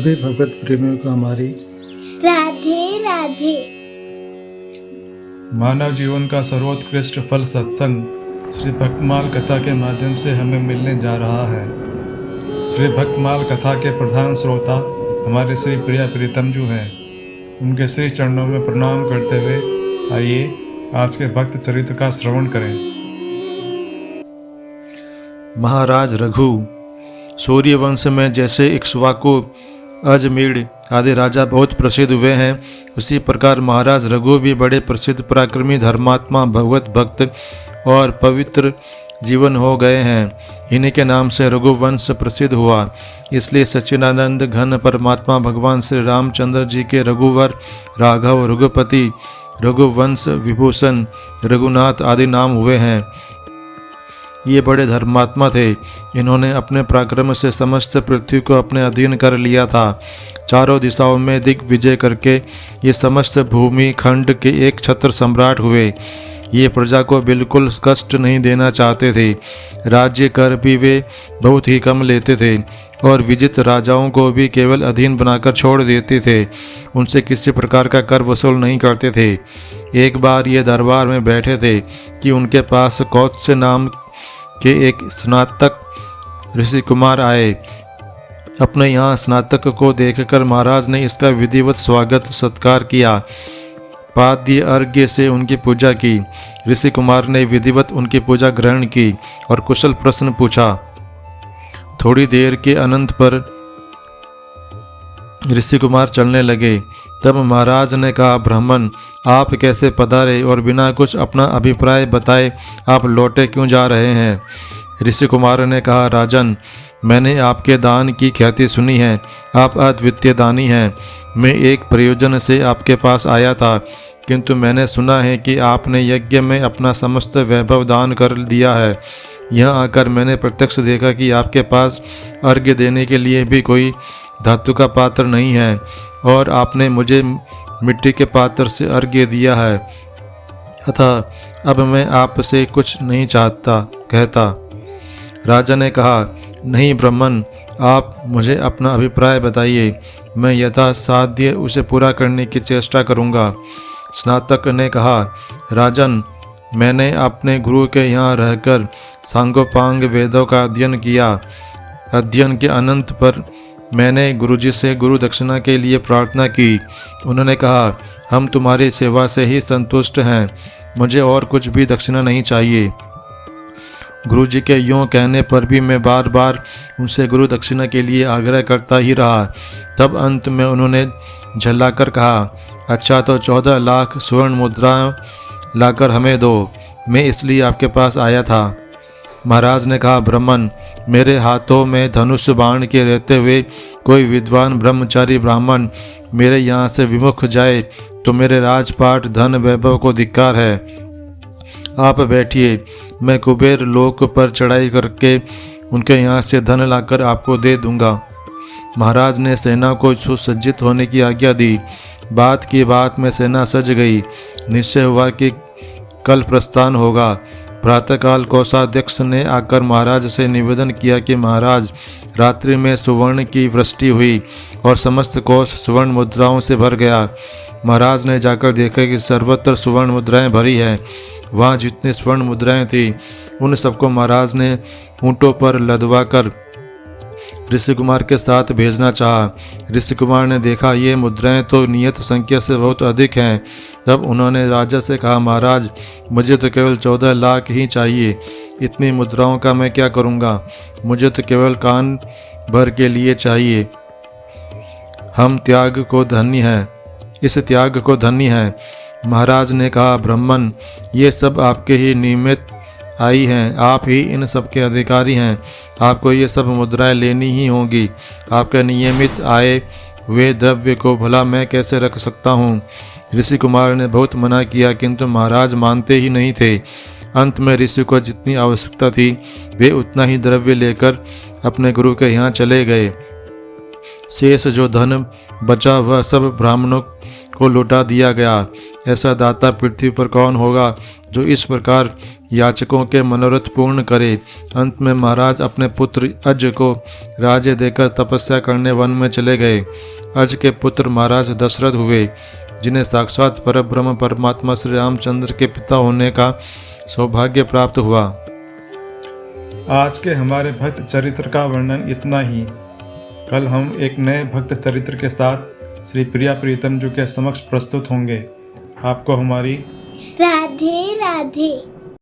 सभी भगवत प्रेमियों को हमारी राधे राधे। मानव जीवन का सर्वोत्कृष्ट फल सत्संग श्री भक्तमाल कथा के माध्यम से हमें मिलने जा रहा है। श्री भक्तमाल कथा के प्रधान श्रोता हमारे श्री प्रिया प्रीतम जी हैं। उनके श्री चरणों में प्रणाम करते हुए आइए आज के भक्त चरित्र का श्रवण करें। महाराज रघु सूर्यवंश में जैसे इक्ष्वाकु, अजमीढ़ आदि राजा बहुत प्रसिद्ध हुए हैं, उसी प्रकार महाराज रघु भी बड़े प्रसिद्ध पराक्रमी धर्मात्मा, भगवत भक्त और पवित्र जीवन हो गए हैं। इन्हीं के नाम से रघुवंश प्रसिद्ध हुआ। इसलिए सच्चिदानंद घन परमात्मा भगवान श्री रामचंद्र जी के रघुवर, राघव, रघुपति, रघुवंश, विभूषण, रघुनाथ आदि नाम हुए हैं। ये बड़े धर्मात्मा थे। इन्होंने अपने पराक्रम से समस्त पृथ्वी को अपने अधीन कर लिया था। चारों दिशाओं में दिग्विजय करके ये समस्त भूमि खंड के एक छत्र सम्राट हुए। ये प्रजा को बिल्कुल कष्ट नहीं देना चाहते थे। राज्य कर भी वे बहुत ही कम लेते थे और विजित राजाओं को भी केवल अधीन बनाकर छोड़ देते थे। उनसे किसी प्रकार का कर वसूल नहीं करते थे। एक बार ये दरबार में बैठे थे कि उनके पास कौत्स्य नाम के एक स्नातक ऋषि कुमार आए। अपने यहाँ स्नातक को देखकर महाराज ने इसका विधिवत स्वागत सत्कार किया। पाद्य अर्घ्य से उनकी पूजा की। ऋषि कुमार ने विधिवत उनकी पूजा ग्रहण की और कुशल प्रश्न पूछा। थोड़ी देर के अनंत पर ऋषि कुमार चलने लगे। तब महाराज ने कहा, ब्राह्मण, आप कैसे पधारे और बिना कुछ अपना अभिप्राय बताए आप लौटे क्यों जा रहे हैं? ऋषि कुमार ने कहा, राजन, मैंने आपके दान की ख्याति सुनी है। आप अद्वितीय दानी हैं। मैं एक प्रयोजन से आपके पास आया था, किंतु मैंने सुना है कि आपने यज्ञ में अपना समस्त वैभव दान कर दिया है। यहाँ आकर मैंने प्रत्यक्ष देखा कि आपके पास अर्घ्य देने के लिए भी कोई धातु का पात्र नहीं है और आपने मुझे मिट्टी के पात्र से अर्घ्य दिया है। अतः अब मैं आपसे कुछ नहीं कहता। राजा ने कहा, नहीं ब्राह्मण, आप मुझे अपना अभिप्राय बताइए। मैं यथासाध्य उसे पूरा करने की चेष्टा करूँगा। स्नातक ने कहा, राजन, मैंने अपने गुरु के यहाँ रहकर सांगोपांग वेदों का अध्ययन किया। अध्ययन के अनंत पर मैंने गुरुजी से गुरु दक्षिणा के लिए प्रार्थना की। उन्होंने कहा, हम तुम्हारी सेवा से ही संतुष्ट हैं, मुझे और कुछ भी दक्षिणा नहीं चाहिए। गुरुजी के यूँ कहने पर भी मैं बार बार उनसे गुरु दक्षिणा के लिए आग्रह करता ही रहा। तब अंत में उन्होंने झल्लाकर कहा, अच्छा तो 14 लाख स्वर्ण मुद्राएं लाकर हमें दो, मैं इसलिए आपके पास आया था। महाराज ने कहा, ब्राह्मण, मेरे हाथों में धनुष बाण के रहते हुए कोई विद्वान ब्रह्मचारी ब्राह्मण मेरे यहाँ से विमुख जाए तो मेरे राजपाट धन वैभव को धिक्कार है। आप बैठिए, मैं कुबेर लोक पर चढ़ाई करके उनके यहाँ से धन लाकर आपको दे दूंगा। महाराज ने सेना को सुसज्जित होने की आज्ञा दी। बात की बात में सेना सज गई। निश्चय हुआ कि कल प्रस्थान होगा। प्रातःकाल कोषाध्यक्ष ने आकर महाराज से निवेदन किया कि महाराज, रात्रि में सुवर्ण की वृष्टि हुई और समस्त कोष सुवर्ण मुद्राओं से भर गया। महाराज ने जाकर देखा कि सर्वत्र सुवर्ण मुद्राएं भरी हैं। वहाँ जितनी स्वर्ण मुद्राएं थी उन सबको महाराज ने ऊँटों पर लदवाकर ऋषि कुमार के साथ भेजना चाहा। ऋषि कुमार ने देखा ये मुद्राएं तो नियत संख्या से बहुत अधिक हैं। तब उन्होंने राजा से कहा, महाराज, मुझे तो केवल 14 लाख ही चाहिए। इतनी मुद्राओं का मैं क्या करूँगा? मुझे तो केवल कान भर के लिए चाहिए। हम त्याग को धन्य हैं, इस त्याग को धन्य हैं। महाराज ने कहा, ब्राह्मण, ये सब आपके ही निमित्त आई हैं, आप ही इन सब के अधिकारी हैं। आपको ये सब मुद्राएं लेनी ही होंगी। आपके नियमित आए हुए द्रव्य को भला मैं कैसे रख सकता हूँ? ऋषि कुमार ने बहुत मना किया, किंतु महाराज मानते ही नहीं थे। अंत में ऋषि को जितनी आवश्यकता थी वे उतना ही द्रव्य लेकर अपने गुरु के यहाँ चले गए। शेष जो धन बचा वह सब ब्राह्मणों को लौटा दिया गया। ऐसा दाता पृथ्वी पर कौन होगा जो इस प्रकार याचकों के मनोरथ पूर्ण करे। अंत में महाराज अपने पुत्र अज को राज्य देकर तपस्या करने वन में चले गए। अज के पुत्र महाराज दशरथ हुए, जिन्हें साक्षात परब्रह्म परमात्मा श्री रामचंद्र के पिता होने का सौभाग्य प्राप्त हुआ। आज के हमारे भक्त चरित्र का वर्णन इतना ही। कल हम एक नए भक्त चरित्र के साथ श्री प्रिया प्रीतम जी के समक्ष प्रस्तुत होंगे। आपको हमारी राधे राधे।